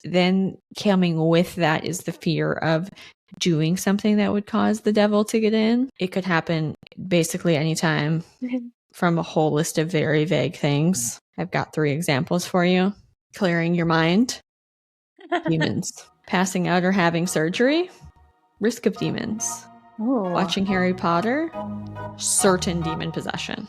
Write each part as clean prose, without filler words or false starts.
then coming with that is the fear of doing something that would cause the devil to get in. It could happen basically anytime from a whole list of very vague things. I've got 3 examples for you. Clearing your mind. Demons. Passing out or having surgery. Risk of demons. Ooh. Watching Harry Potter. Certain demon possession.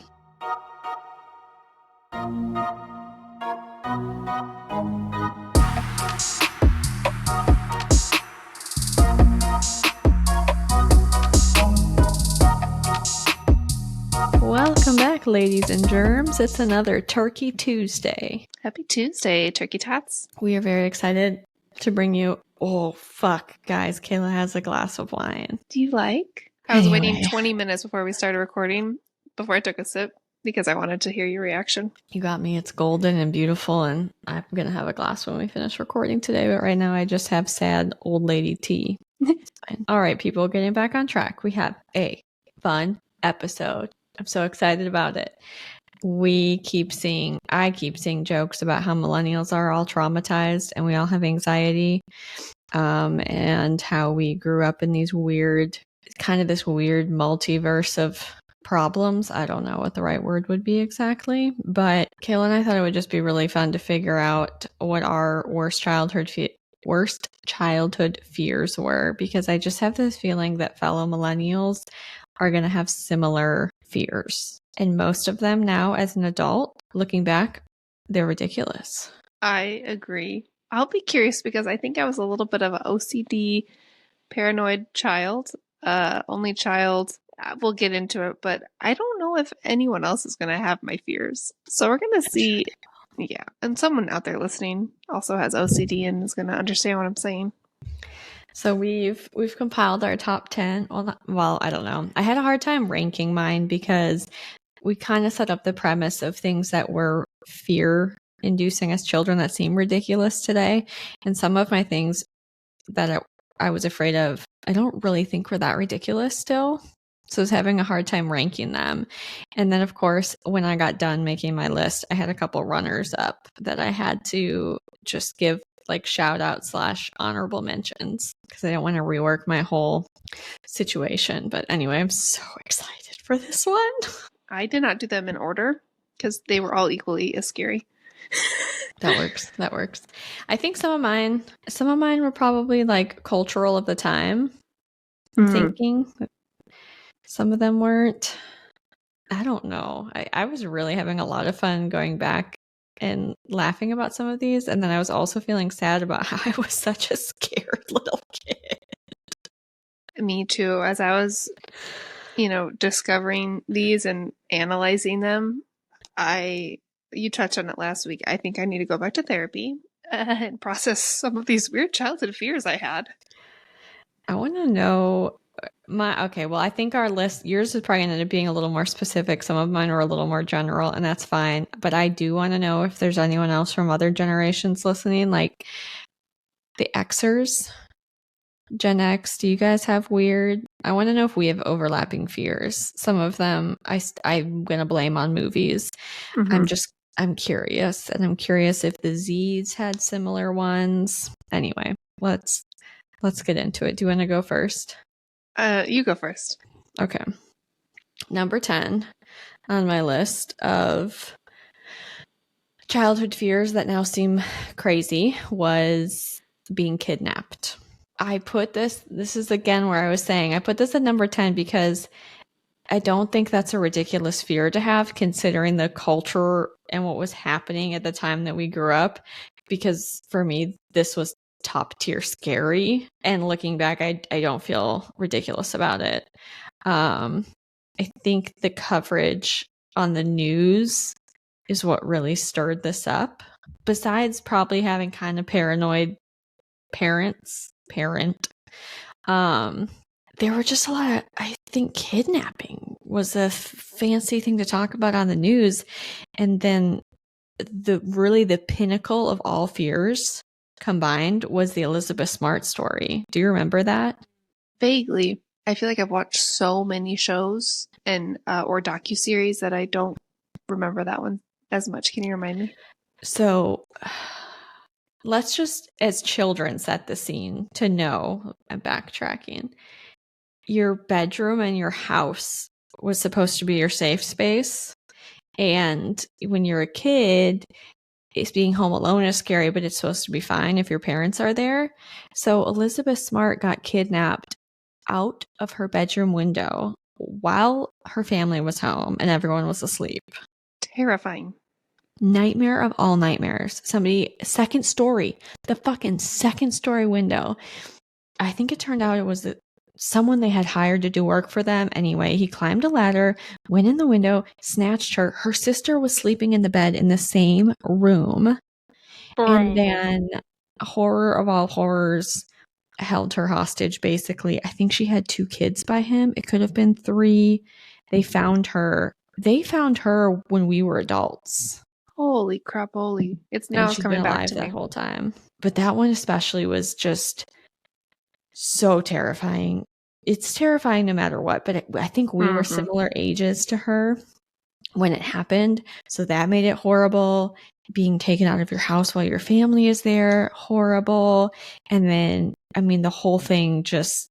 Welcome back, ladies and germs. It's another Turkey Tuesday. Happy Tuesday, Turkey Tots. We are very excited to bring you... Oh, fuck, guys. Kayla has a glass of wine. Do you like? I was waiting 20 minutes before we started recording, before I took a sip, because I wanted to hear your reaction. You got me. It's golden and beautiful, and I'm going to have a glass when we finish recording today, but right now I just have sad old lady tea. It's fine. All right, people, getting back on track. We have a fun episode. I'm so excited about it. I keep seeing jokes about how millennials are all traumatized and we all have anxiety, and how we grew up in this weird multiverse of problems. I don't know what the right word would be exactly, but Kayla and I thought it would just be really fun to figure out what our worst childhood fears were, because I just have this feeling that fellow millennials are going to have similar fears. And most of them now, as an adult, looking back, they're ridiculous. I agree. I'll be curious because I think I was a little bit of an OCD, paranoid child, only child. We'll get into it, but I don't know if anyone else is going to have my fears. So we're going to see. Yeah. And someone out there listening also has OCD and is going to understand what I'm saying. So we've compiled our top 10. Well, I don't know. I had a hard time ranking mine because we kind of set up the premise of things that were fear-inducing as children that seem ridiculous today. And some of my things that I was afraid of, I don't really think were that ridiculous still. So I was having a hard time ranking them. And then, of course, when I got done making my list, I had a couple runners up that I had to just give like shout out / honorable mentions because I don't want to rework my whole situation. But anyway, I'm so excited for this one. I did not do them in order because they were all equally as scary. That works. I think some of mine were probably like cultural of the time. I'm thinking some of them weren't. I don't know. I was really having a lot of fun going back and laughing about some of these. And then I was also feeling sad about how I was such a scared little kid. Me too. As I was, discovering these and analyzing them, you touched on it last week. I think I need to go back to therapy and process some of these weird childhood fears I had. I want to know I think our list, yours is probably going to end up being a little more specific. Some of mine are a little more general, and that's fine. But I do want to know if there's anyone else from other generations listening, like the Xers, Gen X. Do you guys have weird? I want to know if we have overlapping fears. Some of them I'm going to blame on movies. Mm-hmm. I'm curious, and I'm curious if the Z's had similar ones. Anyway, let's get into it. Do you want to go first? You go first. Okay. Number 10 on my list of childhood fears that now seem crazy was being kidnapped. I put this is again where I was saying I put this at number 10 because I don't think that's a ridiculous fear to have considering the culture and what was happening at the time that we grew up, because for me this was top tier scary, and looking back I don't feel ridiculous about it. I think the coverage on the news is what really stirred this up, besides probably having kind of paranoid parent. There were just a lot of, I think kidnapping was a fancy thing to talk about on the news, and then the pinnacle of all fears combined was the Elizabeth Smart story. Do you remember that? Vaguely. I feel like I've watched so many shows and or docuseries that I don't remember that one as much. Can you remind me? So let's just, as children, set the scene to know, I'm backtracking. Your bedroom and your house was supposed to be your safe space. And when you're a kid, it's being home alone is scary, but it's supposed to be fine if your parents are there. So Elizabeth Smart got kidnapped out of her bedroom window while her family was home and everyone was asleep. Terrifying. Nightmare of all nightmares. Somebody, second story, the fucking second story window. I think it turned out it was someone they had hired to do work for them. Anyway, he climbed a ladder, went in the window, snatched her. Her sister was sleeping in the bed in the same room. And then, horror of all horrors, held her hostage, basically. I think she had 2 kids by him. It could have been 3. They found her. They found her when we were adults. Holy crap, holy. It's now And she's coming been back alive to that me. whole time. But that one especially was just so terrifying. It's terrifying no matter what, but I think we were similar ages to her when it happened. So that made it horrible. Being taken out of your house while your family is there, horrible. And then, I mean, the whole thing just,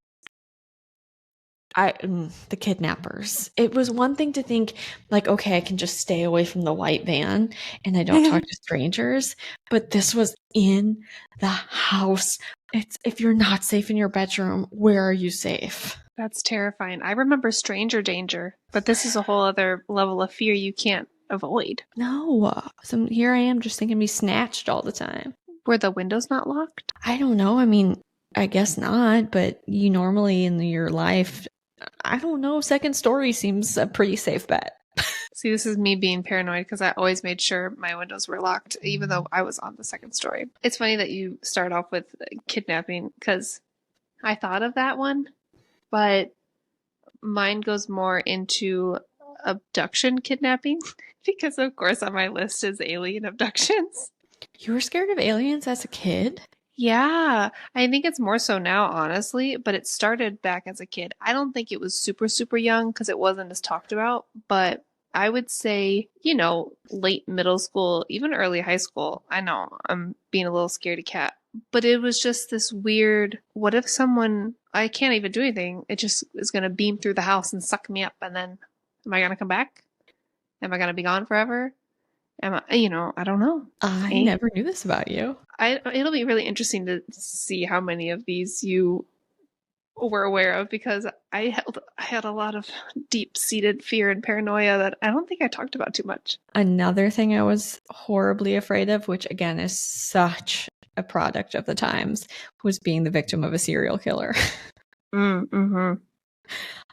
the kidnappers. It was one thing to think like, okay, I can just stay away from the white van and I don't talk to strangers. But this was in the house. It's, if you're not safe in your bedroom, where are you safe? That's terrifying. I remember stranger danger, but this is a whole other level of fear you can't avoid. No. So here I am just thinking be snatched all the time. Were the windows not locked? I don't know. I mean, I guess not, but you normally in your life, I don't know. Second story seems a pretty safe bet. See, this is me being paranoid because I always made sure my windows were locked, even though I was on the second story. It's funny that you start off with kidnapping because I thought of that one, but mine goes more into abduction kidnapping because, of course, on my list is alien abductions. You were scared of aliens as a kid? Yeah, I think it's more so now, honestly, but it started back as a kid. I don't think it was super, super young because it wasn't as talked about, but I would say, late middle school, even early high school. I know I'm being a little scaredy cat, but it was just this weird, what if someone, I can't even do anything. It just is going to beam through the house and suck me up. And then am I going to come back? Am I going to be gone forever? Am I, I don't know. I never knew this about you. It'll be really interesting to see how many of these you were aware of because I had a lot of deep-seated fear and paranoia that I don't think I talked about too much. Another thing I was horribly afraid of, which again is such a product of the times, was being the victim of a serial killer.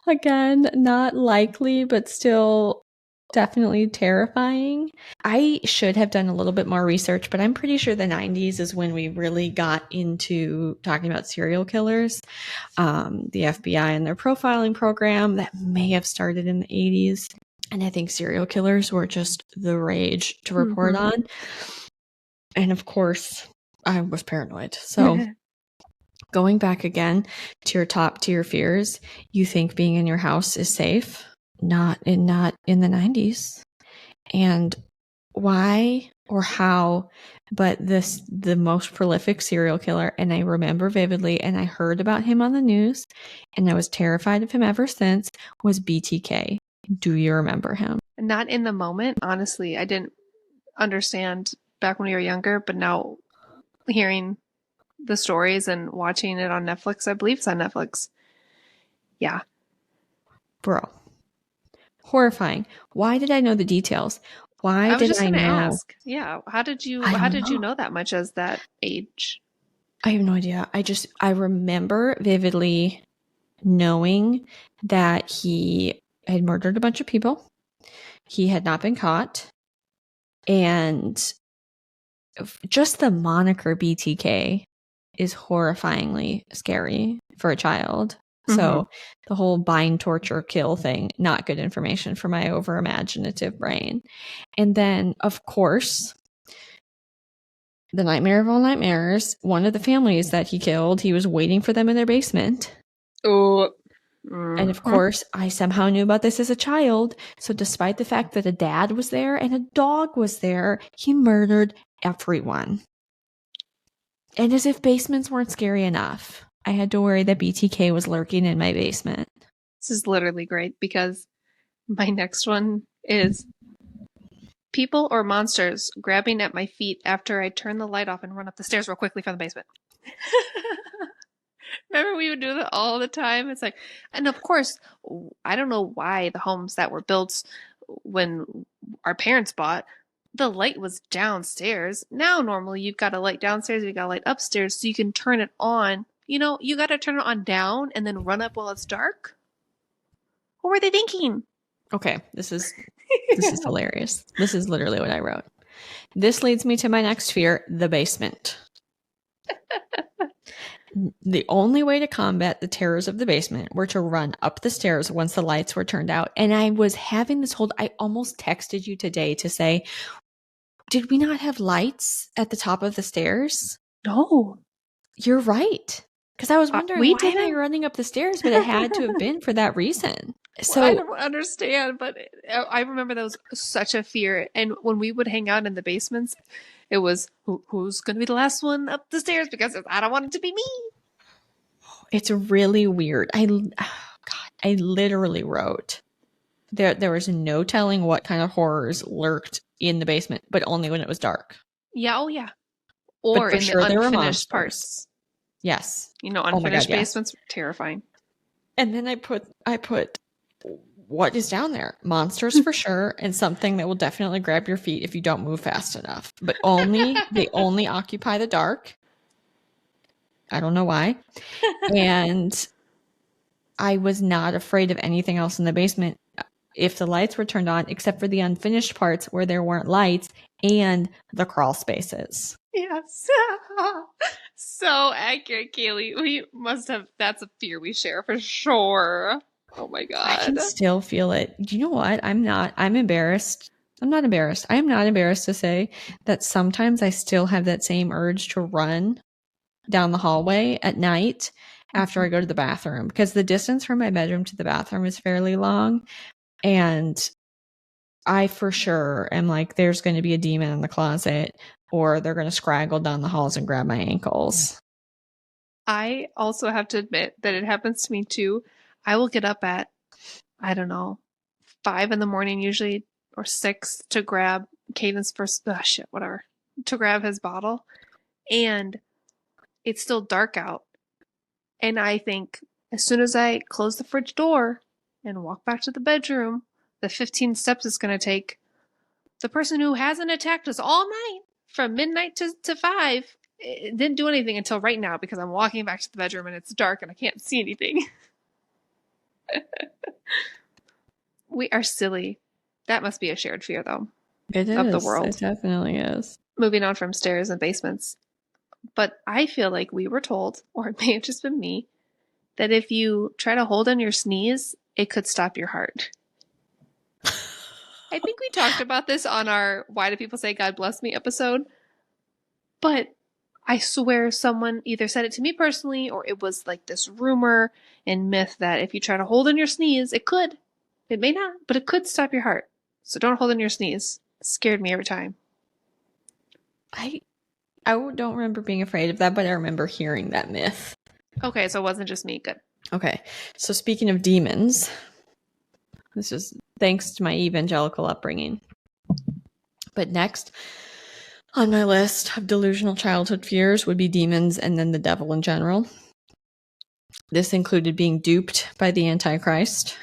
Again, not likely, but still definitely terrifying. I should have done a little bit more research, but I'm pretty sure the 90s is when we really got into talking about serial killers. The FBI and their profiling program that may have started in the 80s. And I think serial killers were just the rage to report on. And of course, I was paranoid. So going back again to your top tier fears, you think being in your house is safe? Not in the 90s. And why or how, but the most prolific serial killer, and I remember vividly, and I heard about him on the news, and I was terrified of him ever since, was BTK. Do you remember him? Not in the moment. Honestly, I didn't understand back when we were younger, but now hearing the stories and watching it on Netflix, I believe it's on Netflix. Yeah. Bro. Horrifying. Why did I know the details? Why did I know? Ask. Yeah. How did you know that much as that age? I have no idea. I remember vividly knowing that he had murdered a bunch of people. He had not been caught. And just the moniker BTK is horrifyingly scary for a child. So the whole bind, torture, kill thing, not good information for my over imaginative brain. And then, of course, the nightmare of all nightmares, one of the families that he killed, he was waiting for them in their basement. Oh. And of course, I somehow knew about this as a child. So despite the fact that a dad was there and a dog was there, he murdered everyone. And as if basements weren't scary enough, I had to worry that BTK was lurking in my basement. This is literally great because my next one is people or monsters grabbing at my feet after I turn the light off and run up the stairs real quickly from the basement. Remember we would do that all the time? It's like, and of course, I don't know why the homes that were built when our parents bought, the light was downstairs. Now, normally you've got a light downstairs, you've got a light upstairs, so you can turn it on. You know, you got to turn it on down and then run up while it's dark. What were they thinking? Okay, this is hilarious. This is literally what I wrote. This leads me to my next fear, the basement. The only way to combat the terrors of the basement were to run up the stairs once the lights were turned out. And I was having this whole, I almost texted you today to say, did we not have lights at the top of the stairs? No. You're right. Because I was wondering, why am I running up the stairs? But it had to have been for that reason. So I don't understand, but I remember that was such a fear. And when we would hang out in the basements, it was, who's going to be the last one up the stairs? Because I don't want it to be me. It's really weird. I literally wrote, there was no telling what kind of horrors lurked in the basement, but only when it was dark. Yeah, oh yeah. Or in the unfinished parts. Yes. You know, unfinished basements are terrifying. And then I put what is down there? Monsters for sure, and something that will definitely grab your feet if you don't move fast enough. But they only occupy the dark. I don't know why. And I was not afraid of anything else in the basement if the lights were turned on, except for the unfinished parts where there weren't lights and the crawl spaces. Yes. So accurate, Kaylee. We must have, that's a fear we share for sure. Oh my God. I can still feel it. Do you know what? I'm embarrassed. I'm not embarrassed. I am not embarrassed to say that sometimes I still have that same urge to run down the hallway at night after I go to the bathroom, because the distance from my bedroom to the bathroom is fairly long. And I for sure am like, there's going to be a demon in the closet, or they're going to scraggle down the halls and grab my ankles. I also have to admit that it happens to me too. I will get up at, I don't know, 5 a.m. usually, or 6 to grab Caden's first, to grab his bottle. And it's still dark out. And I think as soon as I close the fridge door and walk back to the bedroom, the 15 steps it's going to take, the person who hasn't attacked us all night from midnight to 5 didn't do anything until right now, because I'm walking back to the bedroom and it's dark and I can't see anything. We are silly. That must be a shared fear, though. It is. Of the world. It definitely is. Moving on from stairs and basements. But I feel like we were told, or it may have just been me, that if you try to hold in your sneeze, it could stop your heart. I think we talked about this on our Why Do People Say God Bless Me episode. But I swear someone either said it to me personally, or it was like this rumor and myth that if you try to hold in your sneeze, it could. It may not, but it could stop your heart. So don't hold in your sneeze. It scared me every time. I don't remember being afraid of that, but I remember hearing that myth. Okay, so it wasn't just me. Good. Okay, so speaking of demons, this is thanks to my evangelical upbringing. But next on my list of delusional childhood fears would be demons and then the devil in general. This included being duped by the Antichrist,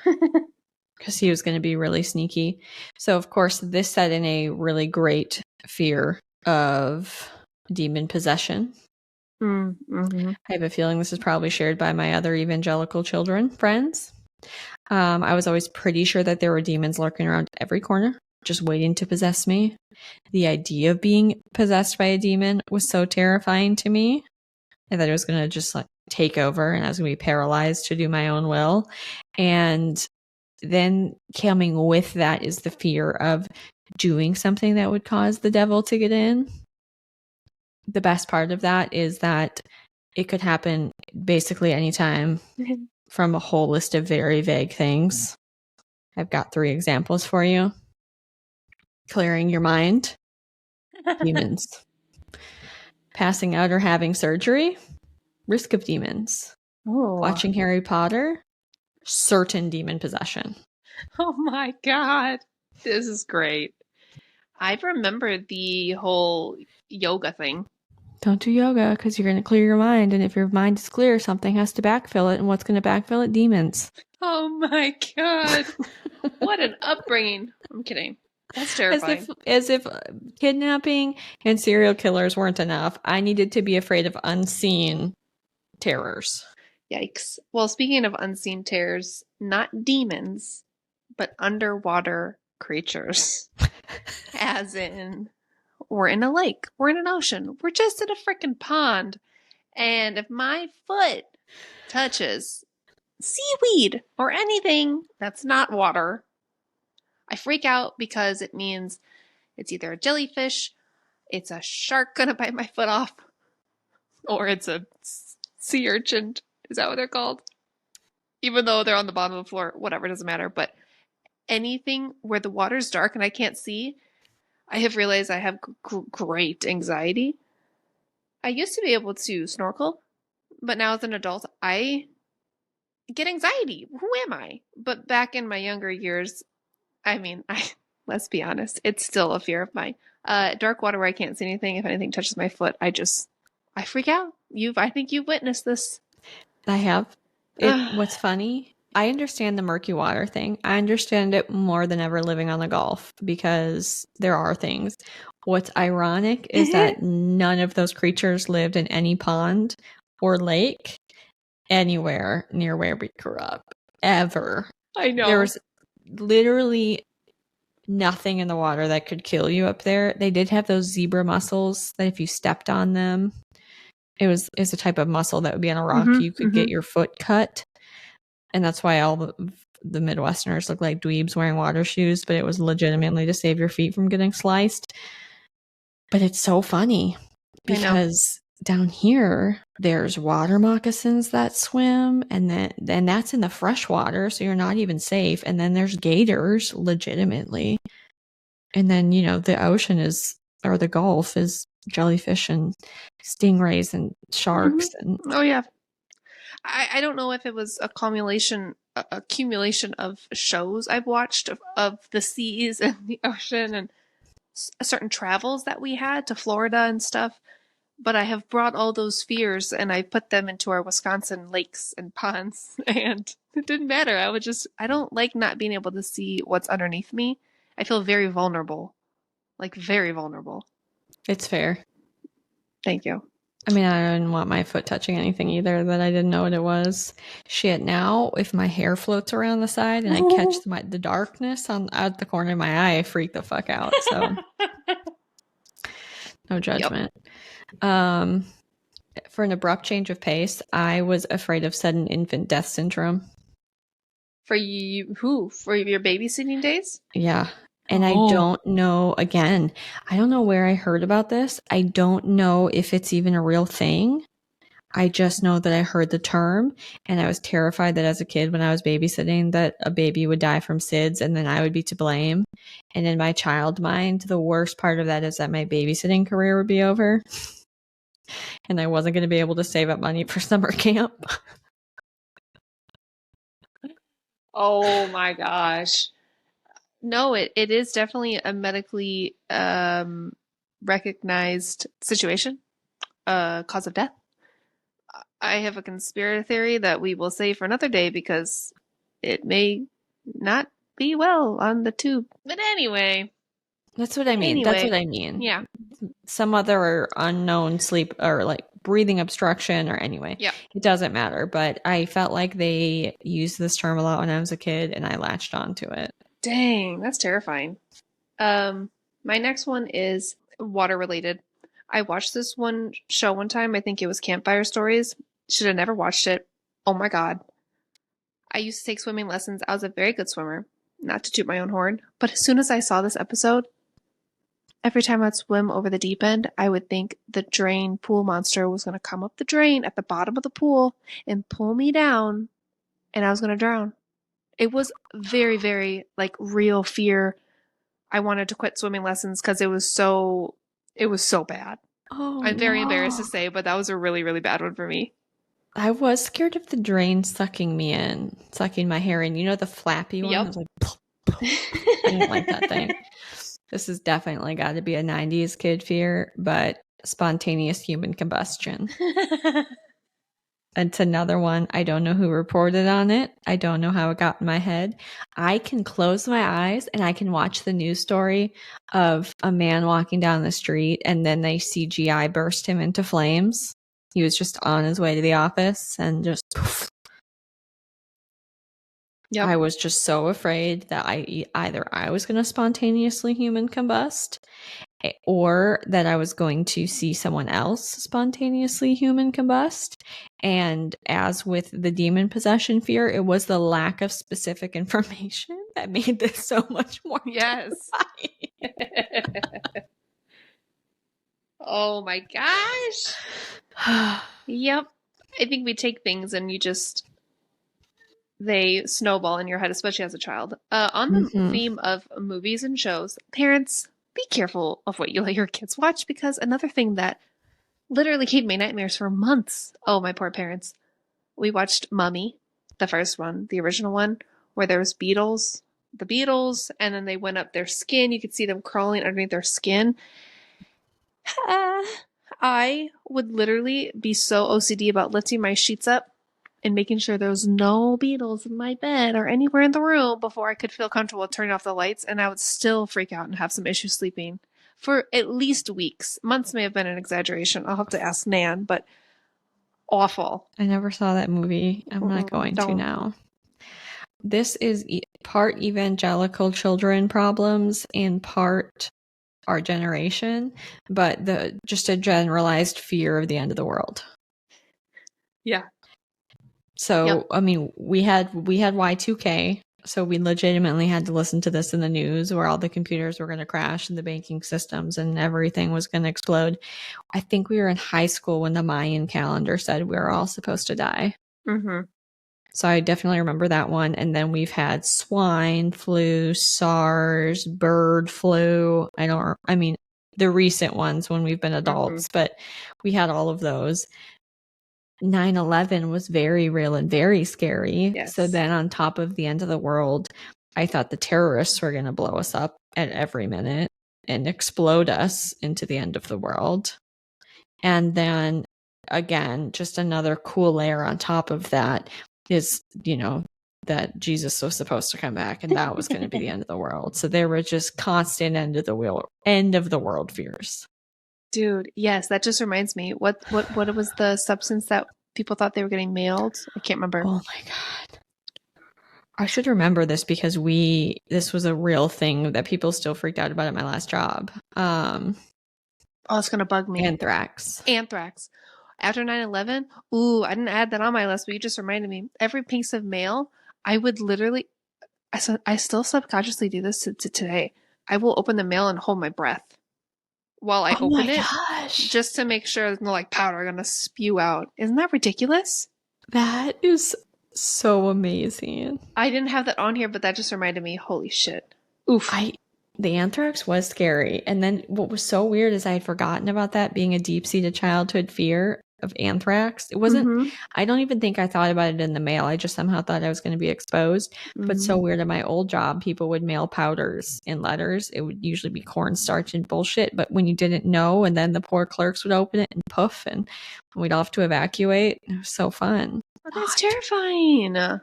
because he was going to be really sneaky. So, of course, this set in a really great fear of demon possession. Mm-hmm. I have a feeling this is probably shared by my other evangelical friends. I was always pretty sure that there were demons lurking around every corner, just waiting to possess me. The idea of being possessed by a demon was so terrifying to me, and that it was going to just like take over and I was going to be paralyzed to do my own will. And then coming with that is the fear of doing something that would cause the devil to get in. The best part of that is that it could happen basically anytime from a whole list of very vague things. I've got 3 examples for you. Clearing your mind. Demons. passing out or having surgery, risk of demons. Oh. Watching Harry Potter, certain demon possession. Oh my God. This is great. I remember the whole yoga thing. Don't do yoga because you're going to clear your mind. And if your mind is clear, something has to backfill it. And what's going to backfill it? Demons. Oh my God. What an upbringing. I'm kidding. That's terrifying. As if kidnapping and serial killers weren't enough, I needed to be afraid of unseen terrors. Yikes. Well, speaking of unseen terrors, not demons, but underwater creatures. As in, we're in a lake, we're in an ocean, we're just in a freaking pond. And if my foot touches seaweed or anything that's not water, I freak out because it means it's either a jellyfish, it's a shark gonna bite my foot off, or it's a sea urchin. Is that what they're called? Even though they're on the bottom of the floor, whatever, doesn't matter. But anything where the water's dark and I can't see, I have realized I have great anxiety. I used to be able to snorkel, but now as an adult, I get anxiety. Who am I? But back in my younger years, let's be honest, it's still a fear of mine. Dark water where I can't see anything. If anything touches my foot, I freak out. I think you've witnessed this. I have. What's funny, I understand the murky water thing. I understand it more than ever living on the Gulf because there are things. What's ironic is that none of those creatures lived in any pond or lake anywhere near where we grew up. Ever. I know. There was literally nothing in the water that could kill you up there. They did have those zebra mussels that if you stepped on them, it's a type of mussel that would be on a rock. You could get your foot cut. And that's why all the Midwesterners look like dweebs wearing water shoes, but it was legitimately to save your feet from getting sliced. But it's so funny because down here, there's water moccasins that swim, and that's in the fresh water, so you're not even safe. And then there's gators, legitimately. And then, the ocean or the Gulf is jellyfish and stingrays and sharks. And oh yeah, I don't know if it was accumulation of shows I've watched of the seas and the ocean and certain travels that we had to Florida and stuff, but I have brought all those fears and I put them into our Wisconsin lakes and ponds, and it didn't matter. I don't like not being able to see what's underneath me. I feel very vulnerable, like very vulnerable. It's fair. Thank you. I mean, I didn't want my foot touching anything either that I didn't know what it was. Shit, now if my hair floats around the side and I catch the darkness out the corner of my eye, I freak the fuck out. So, no judgment. Yep. For an abrupt change of pace, I was afraid of sudden infant death syndrome. For you, who? For your babysitting days? Yeah. And I don't know, again, I don't know where I heard about this. I don't know if it's even a real thing. I just know that I heard the term, and I was terrified that as a kid when I was babysitting that a baby would die from SIDS and then I would be to blame. And in my child mind, the worst part of that is that my babysitting career would be over and I wasn't going to be able to save up money for summer camp. Oh my gosh. No, it is definitely a medically recognized situation, cause of death. I have a conspiracy theory that we will save for another day because it may not be well on the tube. But anyway. That's what I mean. That's what I mean. Yeah. Some other unknown sleep or like breathing obstruction or anyway. Yeah. It doesn't matter. But I felt like they used this term a lot when I was a kid and I latched onto it. Dang, that's terrifying. My next one is water related. I watched this one show one time. I think it was Campfire Stories. Should have never watched it. Oh my God. I used to take swimming lessons. I was a very good swimmer. Not to toot my own horn. But as soon as I saw this episode, every time I'd swim over the deep end, I would think the drain pool monster was going to come up the drain at the bottom of the pool and pull me down, and I was going to drown. It was very, very like real fear. I wanted to quit swimming lessons because it was so bad. Oh, I'm very embarrassed to no. say, but that was a really, really bad one for me. I was scared of the drain sucking me in, sucking my hair in. You know, the flappy one? I Yep. was like, I didn't like that thing. This has definitely got to be a 90s kid fear, but spontaneous human combustion. It's another one. I don't know who reported on it. I don't know how it got in my head. I can close my eyes and I can watch the news story of a man walking down the street and then they CGI burst him into flames. He was just on his way to the office and just poof. Yep. I was just so afraid that either I was going to spontaneously human combust or that I was going to see someone else spontaneously human combust. And as with the demon possession fear, it was the lack of specific information that made this so much more Yes. Oh my gosh. Yep. I think we take things and they snowball in your head, especially as a child. On the theme of movies and shows, parents, be careful of what you let your kids watch, because another thing that literally gave me nightmares for months. Oh, my poor parents. We watched Mummy, the first one, the original one, where there was beetles, and then they went up their skin. You could see them crawling underneath their skin. I would literally be so OCD about lifting my sheets up and making sure there was no beetles in my bed or anywhere in the room before I could feel comfortable turning off the lights, and I would still freak out and have some issues sleeping for at least weeks. Months may have been an exaggeration. I'll have to ask Nan, but awful. I never saw that movie. I'm not going to now. This is part evangelical children problems and part our generation, but just a generalized fear of the end of the world. Yeah. So, yep. I mean, we had Y2K, so we legitimately had to listen to this in the news where all the computers were going to crash and the banking systems and everything was going to explode. I think we were in high school when the Mayan calendar said we were all supposed to die. Mm-hmm. So I definitely remember that one. And then we've had swine flu, SARS, bird flu. The recent ones when we've been adults, but we had all of those. 9/11 was very real and very scary. Yes. So then on top of the end of the world, I thought the terrorists were going to blow us up at every minute and explode us into the end of the world. And then again, just another cool layer on top of that is, that Jesus was supposed to come back and that was going to be the end of the world. So there were just constant end of the world fears. Dude, yes, that just reminds me. What was the substance that people thought they were getting mailed? I can't remember. Oh my God. I should remember this because this was a real thing that people still freaked out about at my last job. It's going to bug me. Anthrax. After 9/11, I didn't add that on my list, but you just reminded me. Every piece of mail, I would literally, I still subconsciously do this to today. I will open the mail and hold my breath while I open it, just to make sure there's no powder going to spew out. Isn't that ridiculous? That is so amazing. I didn't have that on here, but that just reminded me. Holy shit. Oof. The anthrax was scary. And then what was so weird is I had forgotten about that being a deep-seated childhood fear of anthrax. It wasn't, I don't even think I thought about it in the mail. I just somehow thought I was going to be exposed. But so weird, at my old job, people would mail powders in letters. It would usually be cornstarch and bullshit. But when you didn't know, and then the poor clerks would open it and poof, and we'd all have to evacuate. It was so fun. Oh, that's terrifying.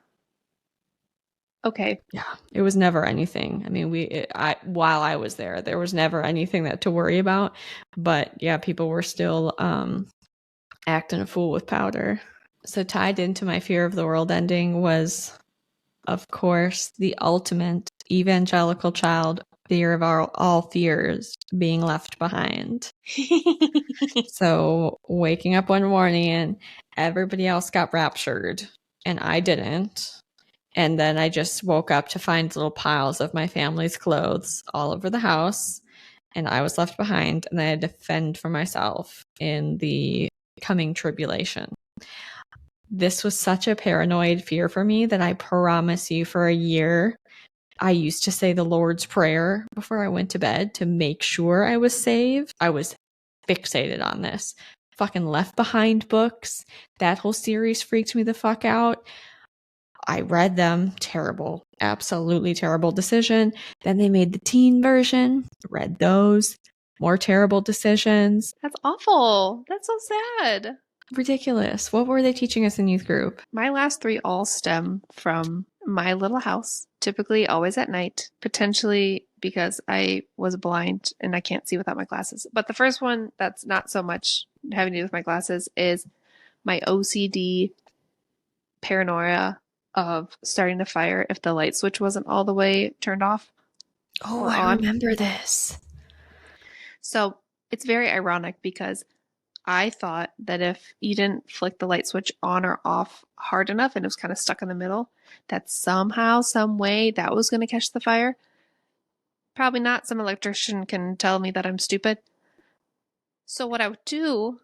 Okay. Yeah, it was never anything. I mean, while I was there was never anything to worry about. But yeah, people were still acting a fool with powder. So tied into my fear of the world ending was, of course, the ultimate evangelical child fear of all fears, being left behind. So waking up one morning and everybody else got raptured and I didn't. And then I just woke up to find little piles of my family's clothes all over the house. And I was left behind and I had to fend for myself in the coming tribulation. This was such a paranoid fear for me that I promise you for a year, I used to say the Lord's Prayer before I went to bed to make sure I was saved. I was fixated on this. Fucking Left Behind books. That whole series freaked me the fuck out. I read them. Terrible. Absolutely terrible decision. Then they made the teen version. Read those. More terrible decisions. That's awful. That's so sad. Ridiculous. What were they teaching us in youth group? My last 3 all stem from my little house, typically always at night, potentially because I was blind and I can't see without my glasses. But the first one that's not so much having to do with my glasses is my OCD paranoia of starting a fire if the light switch wasn't all the way turned off. Oh, I remember this. So it's very ironic because I thought that if you didn't flick the light switch on or off hard enough and it was kind of stuck in the middle, that somehow, some way that was going to catch the fire. Probably not. Some electrician can tell me that I'm stupid. So what I would do,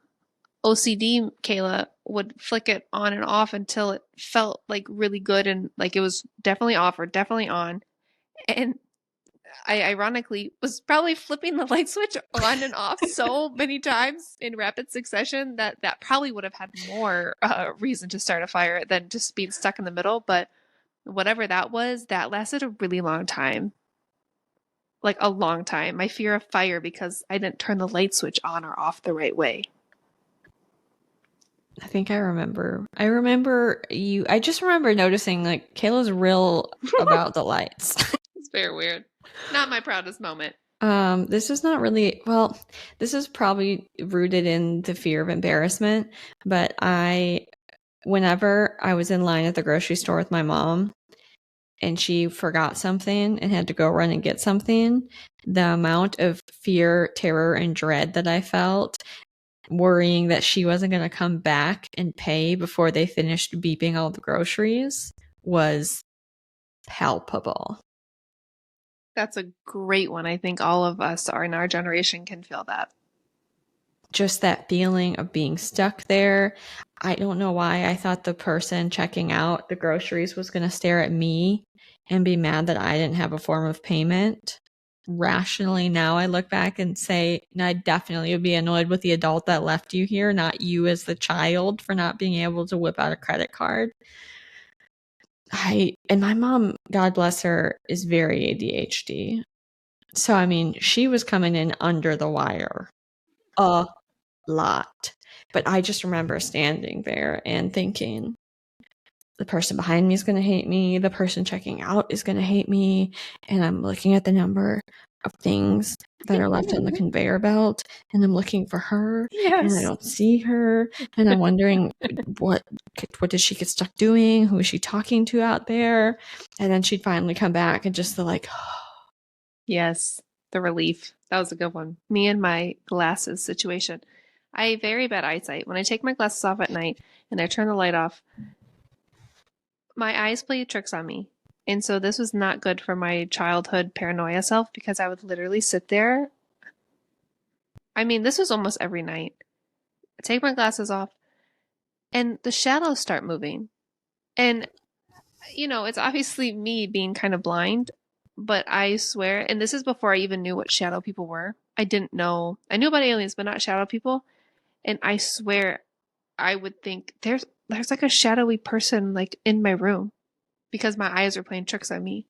OCD Kayla would flick it on and off until it felt like really good and like it was definitely off or definitely on. And I ironically was probably flipping the light switch on and off so many times in rapid succession that probably would have had more reason to start a fire than just being stuck in the middle. But whatever that was, that lasted a really long time. Like a long time. My fear of fire because I didn't turn the light switch on or off the right way. I think I remember. I just remember noticing like Kayla's real about the lights. It's very weird. Not my proudest moment. This is not really, well, this is probably rooted in the fear of embarrassment, but whenever I was in line at the grocery store with my mom and she forgot something and had to go run and get something, the amount of fear, terror, and dread that I felt worrying that she wasn't going to come back and pay before they finished beeping all the groceries was palpable. That's a great one. I think all of us in our generation can feel that. Just that feeling of being stuck there. I don't know why I thought the person checking out the groceries was going to stare at me and be mad that I didn't have a form of payment. Rationally, now I look back and say, no, I definitely would be annoyed with the adult that left you here, not you as the child for not being able to whip out a credit card. And my mom, God bless her, is very ADHD. So, I mean, she was coming in under the wire a lot. But I just remember standing there and thinking, the person behind me is going to hate me. The person checking out is going to hate me. And I'm looking at the number of things that are left on the conveyor belt. And I'm looking for her. Yes. And I don't see her. And I'm wondering, what did she get stuck doing? Who is she talking to out there? And then she'd finally come back and just the like, yes, the relief. That was a good one. Me and my glasses situation. I have very bad eyesight. When I take my glasses off at night and I turn the light off, my eyes play tricks on me. And so this was not good for my childhood paranoia self because I would literally sit there. I mean, this was almost every night. I take my glasses off and the shadows start moving. And, it's obviously me being kind of blind, but I swear, and this is before I even knew what shadow people were. I didn't know. I knew about aliens, but not shadow people. And I swear I would think there's like a shadowy person like in my room because my eyes are playing tricks on me.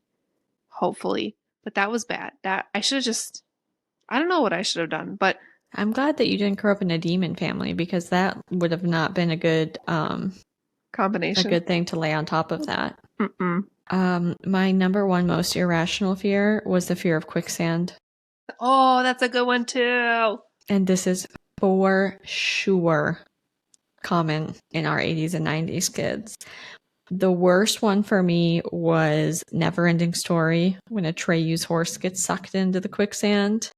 Hopefully. But that was bad. That I should have I don't know what I should have done, but I'm glad that you didn't grow up in a demon family because that would have not been a good combination. A good thing to lay on top of that. My number one most irrational fear was the fear of quicksand. Oh, that's a good one too. And this is for sure common in our 80s and 90s kids. The worst one for me was Neverending Story when a Treyu's horse gets sucked into the quicksand.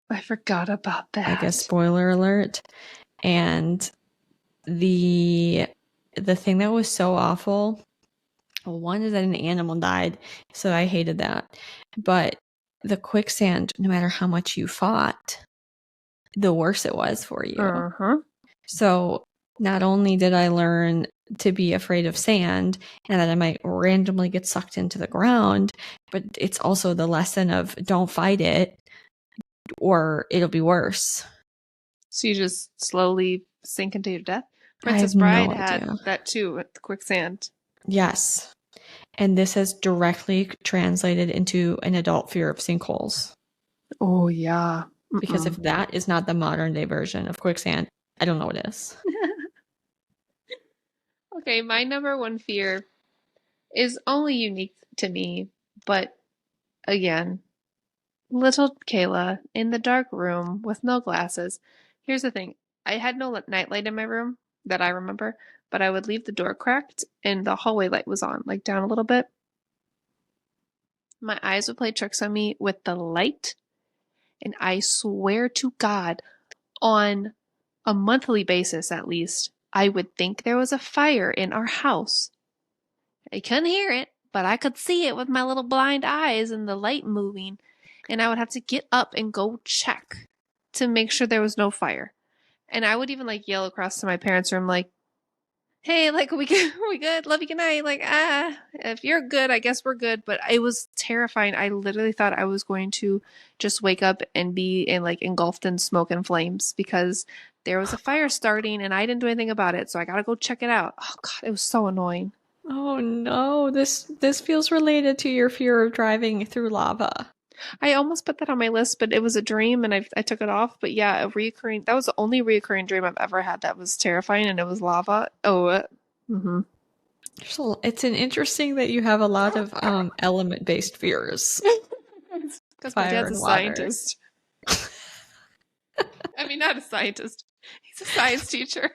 I forgot about that. I guess spoiler alert. And the thing that was so awful, one is that an animal died, so I hated that. But the quicksand, no matter how much you fought, the worse it was for you. So not only did I learn to be afraid of sand and that I might randomly get sucked into the ground, but it's also the lesson of don't fight it or it'll be worse. So you just slowly sink into your death? I have Princess Bride no had idea. that too with the quicksand. Yes. And this has directly translated into an adult fear of sinkholes. Oh, yeah. Because if that is not the modern day version of quicksand, I don't know what is. Okay, my number one fear is only unique to me, but again, little Kayla in the dark room with no glasses. Here's the thing. I had no nightlight in my room that I remember, but I would leave the door cracked and the hallway light was on, like down a little bit. My eyes would play tricks on me with the light, and I swear to God, on a monthly basis at least, I would think there was a fire in our house. I couldn't hear it, but I could see it with my little blind eyes and the light moving, and I would have to get up and go check to make sure there was no fire. And I would even like yell across to my parents' room, like, "Hey, like we good, we good, love you, good night." Like, if you're good, I guess we're good. But it was terrifying. I literally thought I was going to just wake up and be like engulfed in smoke and flames because there was a fire starting and I didn't do anything about it. So I gotta go check it out. Oh God, it was so annoying. Oh no, this feels related to your fear of driving through lava. I almost put that on my list, but it was a dream and I took it off. But yeah, that was the only reoccurring dream I've ever had that was terrifying, and it was lava. Oh, So it's an interesting that you have a lot of element-based fears. because my Fire dad's a and water. scientist. I mean, not a scientist. He's a science teacher.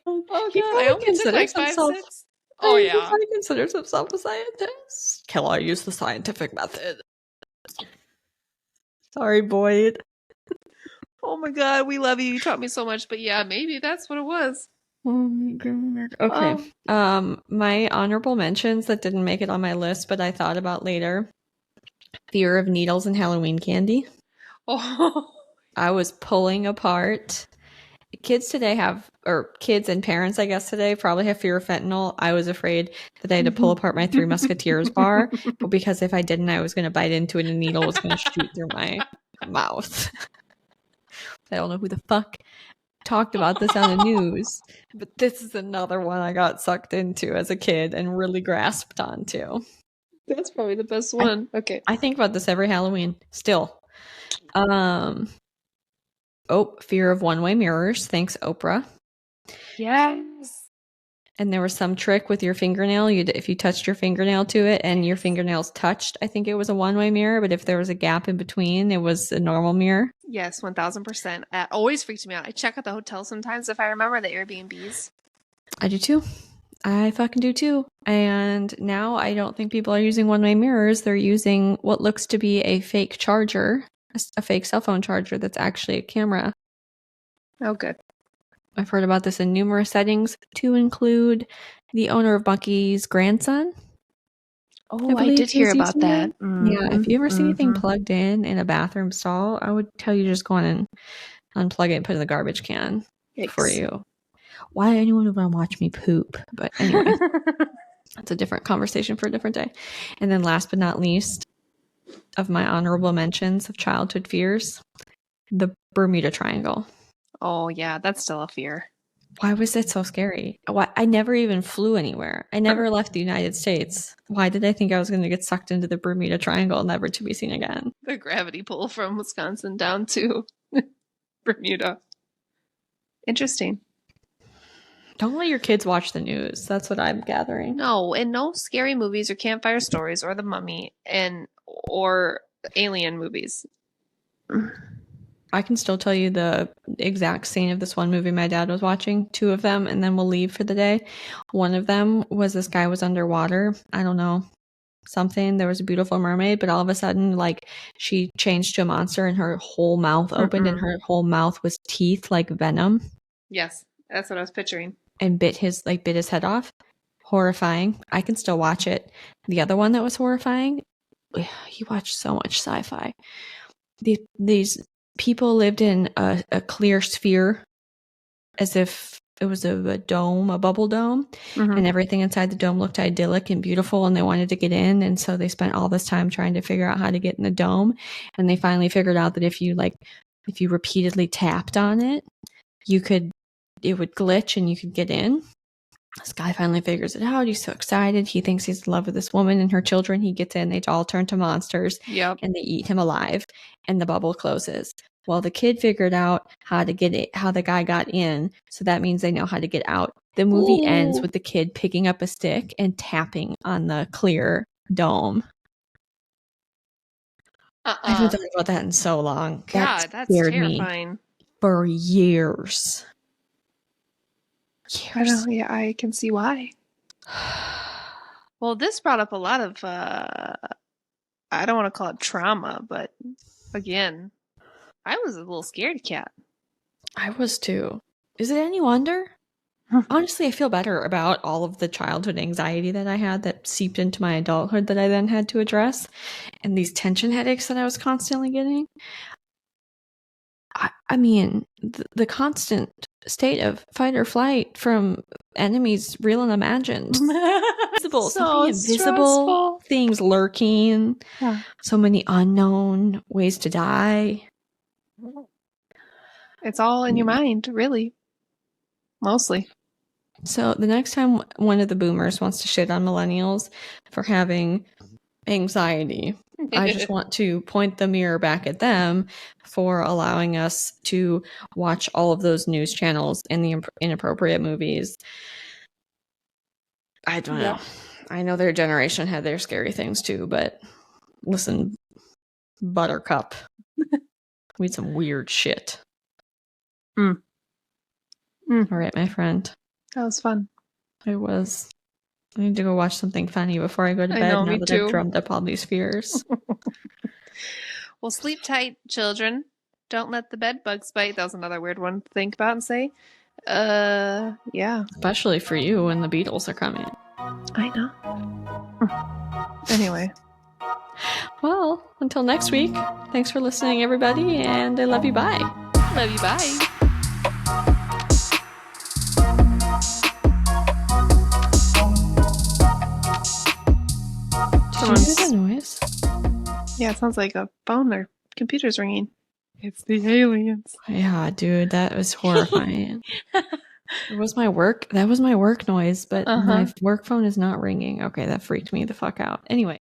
Oh, I only took like 5, 6. Oh he yeah. probably considers himself a scientist. Killer, use the scientific method. Sorry, Boyd. Oh my God, we love you. You taught me so much. But yeah, maybe that's what it was. Oh my God. Okay. My honorable mentions that didn't make it on my list, but I thought about later. Fear of needles and Halloween candy. Oh. I was pulling apart. Kids today have, or kids and parents, I guess today, probably have fear of fentanyl. I was afraid that I had to pull apart my Three Musketeers bar, but because if I didn't, I was going to bite into it and a needle was going to shoot through my mouth. I don't know who the fuck talked about this on the news, but this is another one I got sucked into as a kid and really grasped onto. That's probably the best one. Okay. I think about this every Halloween still. Fear of one-way mirrors. Thanks, Oprah. Yes. And there was some trick with your fingernail. If you touched your fingernail to it and your fingernails touched, I think it was a one-way mirror. But if there was a gap in between, it was a normal mirror. Yes, 1000%. That always freaks me out. I check out the hotel sometimes if I remember the Airbnbs. I do too. I fucking do too. And now I don't think people are using one-way mirrors. They're using what looks to be a fake charger, a fake cell phone charger that's actually a camera. Oh, good. I've heard about this in numerous settings, to include the owner of Bucky's grandson. Oh, I did hear about that. Yeah, if you ever see anything plugged in a bathroom stall, I would tell you just go on and unplug it and put it in the garbage can for you. Why anyone would want to watch me poop? But anyway, that's a different conversation for a different day. And then last but not least, of my honorable mentions of childhood fears, the Bermuda Triangle. Oh, yeah, that's still a fear. Why was it so scary? I never even flew anywhere. I never left the United States. Why did I think I was going to get sucked into the Bermuda Triangle, never to be seen again? The gravity pull from Wisconsin down to Bermuda. Interesting. Don't let your kids watch the news. That's what I'm gathering. No, and no scary movies or campfire stories or The Mummy or alien movies. I can still tell you the exact scene of this one movie my dad was watching, 2 of them, and then we'll leave for the day. One of them was this guy was underwater. I don't know, something. There was a beautiful mermaid, but all of a sudden, like, she changed to a monster and her whole mouth opened and her whole mouth was teeth like venom. Yes, that's what I was picturing. And bit his head off. Horrifying. I can still watch it. The other one that was horrifying, you watch so much sci-fi. These people lived in a clear sphere as if it was a dome, a bubble dome, and everything inside the dome looked idyllic and beautiful, and they wanted to get in, and so they spent all this time trying to figure out how to get in the dome, and they finally figured out that if you if you repeatedly tapped on it, it would glitch and you could get in. This guy finally figures it out. He's so excited. He thinks he's in love with this woman and her children. He gets in. They all turn to monsters. Yep. And they eat him alive. And the bubble closes. Well, the kid figured out how the guy got in. So that means they know how to get out. The movie ends with the kid picking up a stick and tapping on the clear dome. I haven't thought about that in so long. God, that's terrifying. Me for years. I know, yeah, I can see why. Well, this brought up a lot of, I don't want to call it trauma, but again, I was a little scared cat. I was too. Is it any wonder? Honestly, I feel better about all of the childhood anxiety that I had that seeped into my adulthood that I then had to address, and these tension headaches that I was constantly getting. I mean, the constant state of fight or flight from enemies, real and imagined. Invisible, so invisible things lurking. Yeah. So many unknown ways to die. It's all in your mind, really. Mostly. So the next time one of the boomers wants to shit on millennials for having anxiety, I just want to point the mirror back at them for allowing us to watch all of those news channels and the inappropriate movies. I don't know. I know their generation had their scary things too, but listen, Buttercup, we had some weird shit. All right, my friend. That was fun. It was. I need to go watch something funny before I go to bed now that I've drummed up all these fears. Well, sleep tight, children. Don't let the bed bugs bite. That was another weird one to think about and say. Yeah. Especially for you when the Beatles are coming. I know. Anyway. Well, until next week, thanks for listening, everybody, and I love you, bye. Love you, bye. Did you hear that noise? Yeah, it sounds like a phone or computer's ringing. It's the aliens. Yeah, dude, that was horrifying. That was my work noise, but my work phone is not ringing. Okay, that freaked me the fuck out. Anyway.